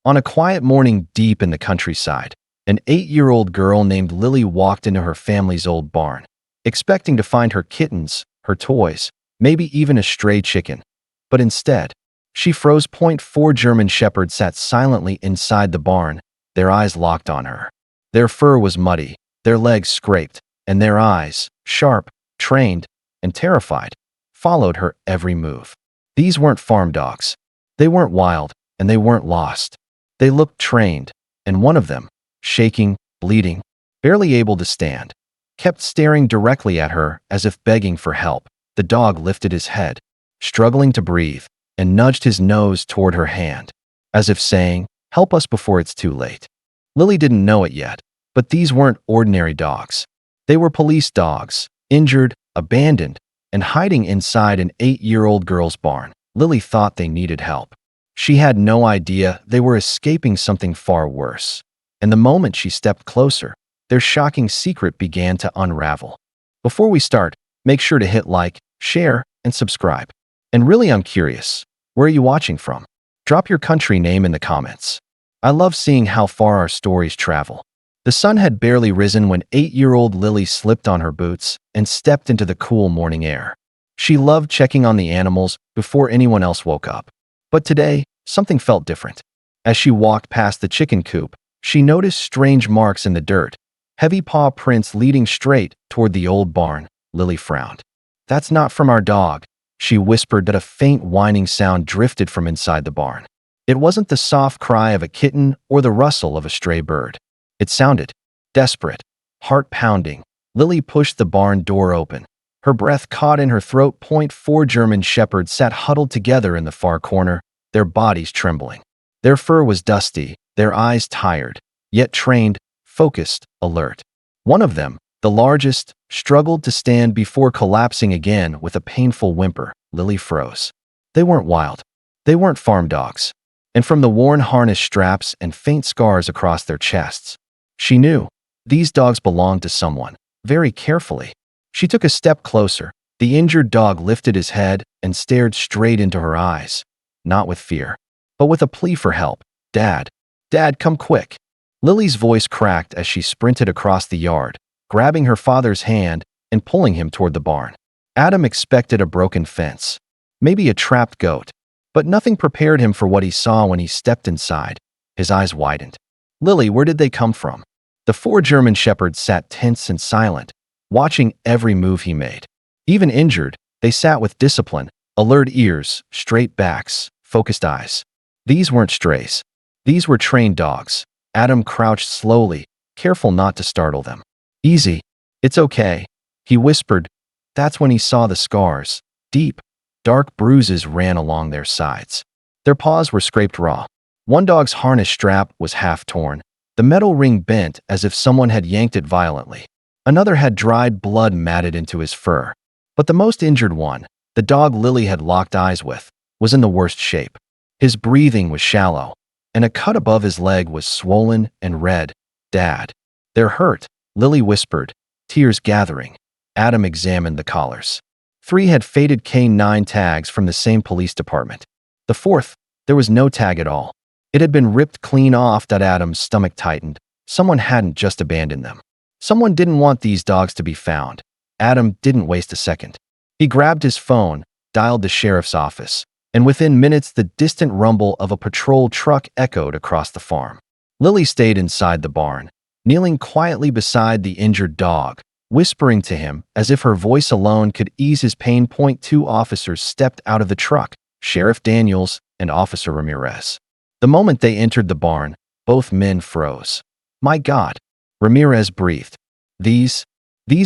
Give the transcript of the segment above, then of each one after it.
On a quiet morning deep in the countryside, an 8-year-old girl named Lily walked into her family's old barn, expecting to find her kittens, her toys, maybe even a stray chicken. But instead, she froze. 4 German shepherds sat silently inside the barn, their eyes locked on her. Their fur was muddy, their legs scraped, and their eyes, sharp, trained, and terrified, followed her every move. These weren't farm dogs. They weren't wild, and they weren't lost. They looked trained, and one of them, shaking, bleeding, barely able to stand, kept staring directly at her as if begging for help. The dog lifted his head, struggling to breathe, and nudged his nose toward her hand, as if saying, "Help us before it's too late." Lily didn't know it yet, but these weren't ordinary dogs. They were police dogs, injured, abandoned, and hiding inside an 8-year-old girl's barn. Lily thought they needed help. She had no idea they were escaping something far worse. And the moment she stepped closer, their shocking secret began to unravel. Before we start, make sure to hit like, share, and subscribe. And really, I'm curious, where are you watching from? Drop your country name in the comments. I love seeing how far our stories travel. The sun had barely risen when 8-year-old Lily slipped on her boots and stepped into the cool morning air. She loved checking on the animals before anyone else woke up. But today, something felt different. As she walked past the chicken coop, she noticed strange marks in the dirt, heavy paw prints leading straight toward the old barn. Lily frowned. "That's not from our dog," she whispered, but a faint whining sound drifted from inside the barn. It wasn't the soft cry of a kitten or the rustle of a stray bird. It sounded desperate, heart-pounding. Lily pushed the barn door open. Her breath caught in her throat. 4 German shepherds sat huddled together in the far corner, their bodies trembling. Their fur was dusty, their eyes tired, yet trained, focused, alert. One of them, the largest, struggled to stand before collapsing again with a painful whimper. Lily froze. They weren't wild. They weren't farm dogs. And from the worn harness straps and faint scars across their chests, she knew these dogs belonged to someone. Very carefully, she took a step closer. The injured dog lifted his head and stared straight into her eyes, not with fear, but with a plea for help. "Dad, Dad, come quick." Lily's voice cracked as she sprinted across the yard, grabbing her father's hand and pulling him toward the barn. Adam expected a broken fence, maybe a trapped goat, but nothing prepared him for what he saw when he stepped inside. His eyes widened. "Lily, where did they come from?" The 4 German shepherds sat tense and silent, watching every move he made. Even injured, they sat with discipline, alert ears, straight backs, focused eyes. These weren't strays. These were trained dogs. Adam crouched slowly, careful not to startle them. "Easy. It's okay," he whispered. That's when he saw the scars. Deep, dark bruises ran along their sides. Their paws were scraped raw. One dog's harness strap was half torn, the metal ring bent as if someone had yanked it violently. Another had dried blood matted into his fur. But the most injured one, the dog Lily had locked eyes with, was in the worst shape. His breathing was shallow, and a cut above his leg was swollen and red. "Dad, they're hurt," Lily whispered, tears gathering. Adam examined the collars. 3 had faded K9 tags from the same police department. The 4th, there was no tag at all. It had been ripped clean off. Adam's stomach tightened. Someone hadn't just abandoned them. Someone didn't want these dogs to be found. Adam didn't waste a second. He grabbed his phone, dialed the sheriff's office, and within minutes the distant rumble of a patrol truck echoed across the farm. Lily stayed inside the barn, kneeling quietly beside the injured dog, whispering to him as if her voice alone could ease his pain. 2 officers stepped out of the truck, Sheriff Daniels and Officer Ramirez. The moment they entered the barn, both men froze. "My God," Ramirez breathed. These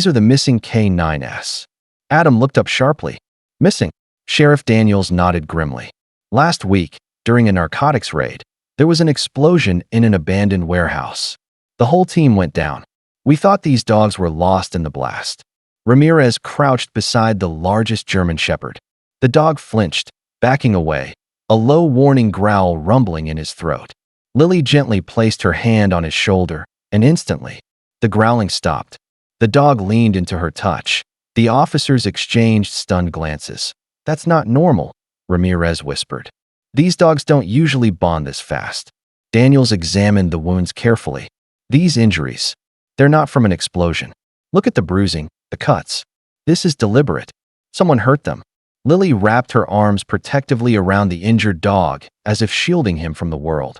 are the missing K9s." Adam looked up sharply. "Missing?" Sheriff Daniels nodded grimly. "Last week, during a narcotics raid, there was an explosion in an abandoned warehouse. The whole team went down. We thought these dogs were lost in the blast." Ramirez crouched beside the largest German shepherd. The dog flinched, backing away, a low warning growl rumbling in his throat. Lily gently placed her hand on his shoulder, and instantly, the growling stopped. The dog leaned into her touch. The officers exchanged stunned glances. "That's not normal," Ramirez whispered. "These dogs don't usually bond this fast." Daniels examined the wounds carefully. These injuries, they're not from an explosion. Look at the bruising, the cuts. This is deliberate. Someone hurt them. Lily wrapped her arms protectively around the injured dog, as if shielding him from the world.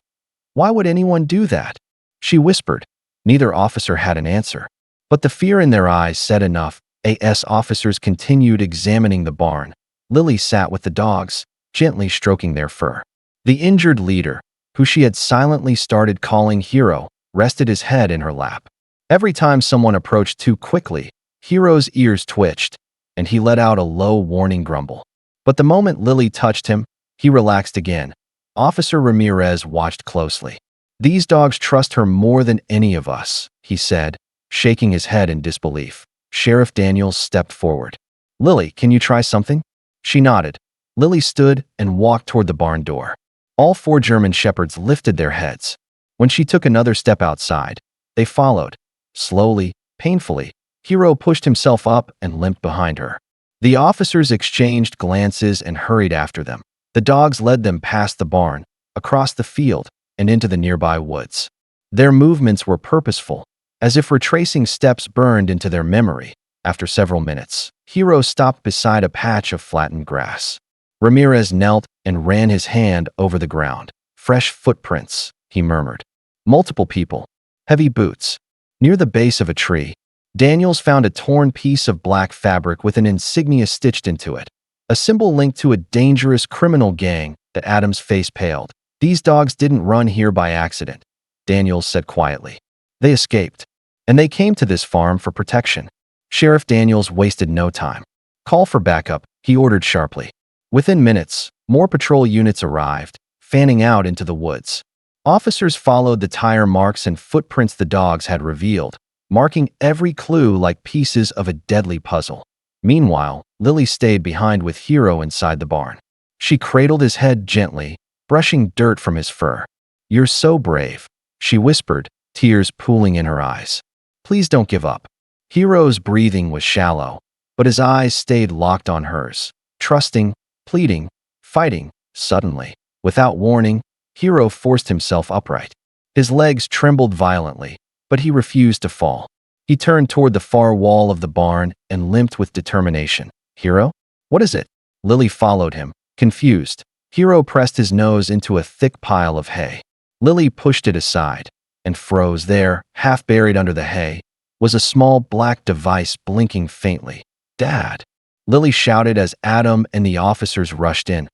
Why would anyone do that? She whispered. Neither officer had an answer. But the fear in their eyes said enough. AS officers continued examining the barn. Lily sat with the dogs, gently stroking their fur. The injured leader, who she had silently started calling Hero, rested his head in her lap. Every time someone approached too quickly, Hero's ears twitched, and he let out a low warning grumble. But the moment Lily touched him, he relaxed again. Officer Ramirez watched closely. These dogs trust her more than any of us, he said, shaking his head in disbelief. Sheriff Daniels stepped forward. Lily, can you try something? She nodded. Lily stood and walked toward the barn door. All 4 German shepherds lifted their heads. When she took another step outside, they followed. Slowly, painfully, Hero pushed himself up and limped behind her. The officers exchanged glances and hurried after them. The dogs led them past the barn, across the field, and into the nearby woods. Their movements were purposeful, as if retracing steps burned into their memory. After several minutes, Hero stopped beside a patch of flattened grass. Ramirez knelt and ran his hand over the ground. Fresh footprints, he murmured. Multiple people. Heavy boots. Near the base of a tree, Daniels found a torn piece of black fabric with an insignia stitched into it, a symbol linked to a dangerous criminal gang. That Adam's face paled. These dogs didn't run here by accident, Daniels said quietly. They escaped, and they came to this farm for protection. Sheriff Daniels wasted no time. Call for backup, he ordered sharply. Within minutes, more patrol units arrived, fanning out into the woods. Officers followed the tire marks and footprints the dogs had revealed, marking every clue like pieces of a deadly puzzle. Meanwhile, Lily stayed behind with Hero inside the barn. She cradled his head gently, brushing dirt from his fur. You're so brave, she whispered, tears pooling in her eyes. Please don't give up. Hero's breathing was shallow, but his eyes stayed locked on hers, trusting, pleading, fighting. Suddenly, without warning, Hero forced himself upright. His legs trembled violently, but he refused to fall. He turned toward the far wall of the barn and limped with determination. Hero? What is it? Lily followed him, confused. Hero pressed his nose into a thick pile of hay. Lily pushed it aside and froze. There, half buried under the hay, was a small black device blinking faintly. Dad! Lily shouted as Adam and the officers rushed in.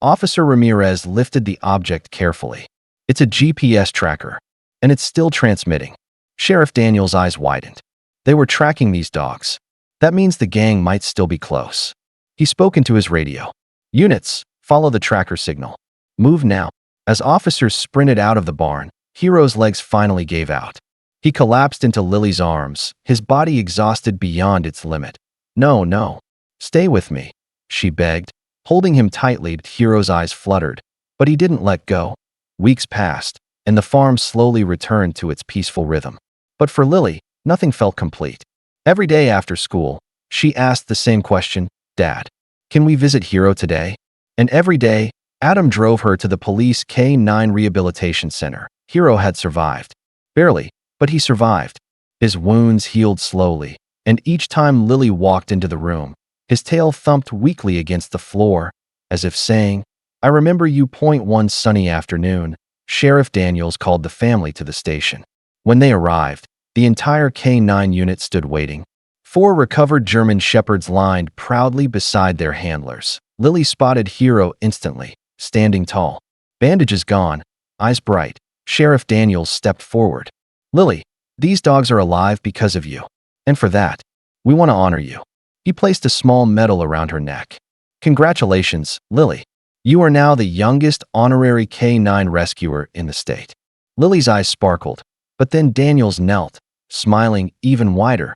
Officer Ramirez lifted the object carefully. It's a GPS tracker, and it's still transmitting. Sheriff Daniels' eyes widened. They were tracking these dogs. That means the gang might still be close. He spoke into his radio. Units, follow the tracker signal. Move now. As officers sprinted out of the barn, Hero's legs finally gave out. He collapsed into Lily's arms, his body exhausted beyond its limit. No. Stay with me, she begged. Holding him tightly, Hero's eyes fluttered, but he didn't let go. Weeks passed, and the farm slowly returned to its peaceful rhythm. But for Lily, nothing felt complete. Every day after school, she asked the same question, Dad, can we visit Hero today? And every day, Adam drove her to the police K-9 rehabilitation center. Hero had survived. Barely, but he survived. His wounds healed slowly, and each time Lily walked into the room, his tail thumped weakly against the floor, as if saying, I remember you. One sunny afternoon, Sheriff Daniels called the family to the station. When they arrived, the entire K-9 unit stood waiting. 4 recovered German shepherds lined proudly beside their handlers. Lily spotted Hero instantly, standing tall. Bandages gone, eyes bright. Sheriff Daniels stepped forward. Lily, these dogs are alive because of you. And for that, we want to honor you. He placed a small medal around her neck. Congratulations, Lily. You are now the youngest honorary K-9 rescuer in the state. Lily's eyes sparkled, but then Daniels knelt, smiling even wider.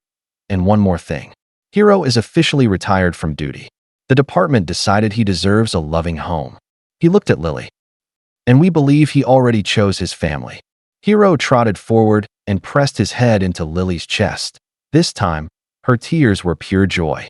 And one more thing. Hero is officially retired from duty. The department decided he deserves a loving home. He looked at Lily. And we believe he already chose his family. Hero trotted forward and pressed his head into Lily's chest. This time, her tears were pure joy.